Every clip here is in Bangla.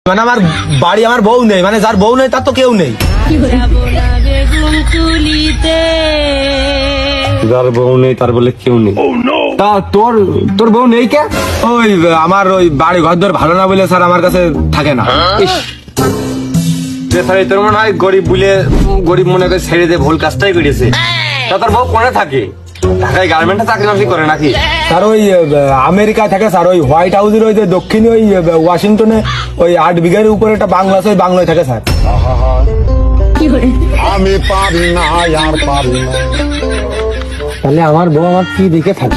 মানে আমার বাড়ি আমার বউ নেই, মানে যার বউ নেই তার তো কেউ নেই। যার বউ নেই তার বলে কেউ নেই। তা তোর তোর বউ নেই কে? ওই আমার ওই বাড়ি ঘর দর ভালো না বলে স্যার আমার কাছে থাকে না। ইস, যে স্যার তোর মনে হয় গরিব বলে গরিব মনে করে ছেড়ে দিয়ে ভুল কাজটাই করেছে। তা তোর বউ কোনে থাকে? ঢাকায় গার্মেন্টে চাকরি বাকরি করে নাকি? স্যার ওই আমেরিকায় থাকে স্যার, ওই হোয়াইট হাউসের ওই যে দক্ষিণে ওই ওয়াশিংটনে ওই 8 বিঘার উপরে একটা বাংলা আছে, ওই বাংলায় থাকে স্যার। আমি পারি না আর পারি না। তাহলে আমার বউ আমার কি দিকে থাকে?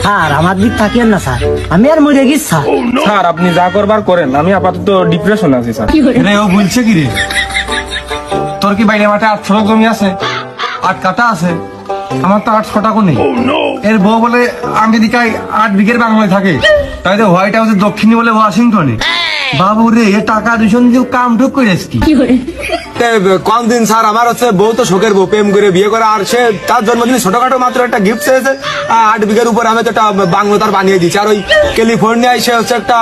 স্যার আমার দিক তাকিয়েন না স্যার, আমি আর মরে গেছি স্যার। স্যার আপনি যা করবার করেন, আমি আপাতত ডিপ্রেশন আছি স্যার। রে ও বলছে কি রে? তোর কি বাইরে মাঠে 8 ছটা জমি আছে, 8 কাটা আছে? আমার তো 8 ছটাকও নেই। এর বউ বলে আমেরিকায় 8 বিঘের বাংলায় থাকে, তাই তো হোয়াইট হাউসের দক্ষিণে বলে ওয়াশিংটনে। বাবু রে, এ টাকা দূষণ দিয়ে কাম ঠুক করে কি? কোন দিন স্যার আমার হচ্ছে বউ তো শোকের বউ, প্রেম করে বিয়ে করে, আর সে তার জন্মদিনে ছোটখাটো মাত্র একটা গিফট চেয়েছে 8 বিঘার উপর। আমি তো একটা বাংলো তার বানিয়ে দিচ্ছি। আর ওই ক্যালিফোর্নিয়ায় সে হচ্ছে একটা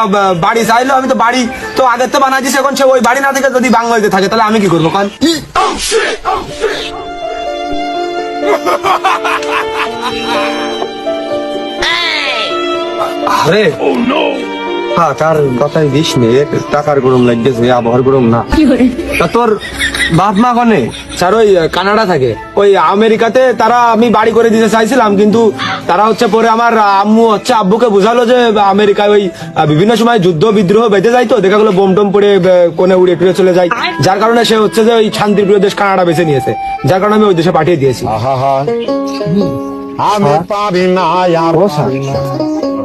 বাড়ি চাইলো, আমি তো বাড়ি তো আগের তো বানিয়ে দিচ্ছি। এখন সে ওই বাড়ি না থেকে যদি বাংলাতে থাকে তাহলে আমি কি করবো কান? আরে হ্যাঁ, কার কথাই দিস নে, টাকার গরম লাগতেছে, আবহাওয়ার গরম না। তা তোর বাপ মা কনে? স্যার ওই কানাডা থাকে, ওই আমেরিকাতে তারা আমি বাড়ি করে দিতে চাইছিলাম, কিন্তু তারা হচ্ছে পরে আমার আম্মু হচ্ছে আব্বুকে বোঝালো যে আমেরিকায় ওই বিভিন্ন সময় যুদ্ধ বিদ্রোহ বেঁধে যায়, তো দেখা গেলো বোম টোম পড়ে কোনে উড়ে টুড়ে চলে যায়, যার কারণে সে হচ্ছে যে ওই শান্তিপ্রিয় দেশ কানাডা বেছে নিয়েছে, যার কারণে আমি ওই দেশে পাঠিয়ে দিয়েছি। আমি পারি না আর পারি না।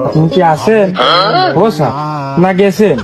আপনি কি আছেন? ও স্যার না গেছেন?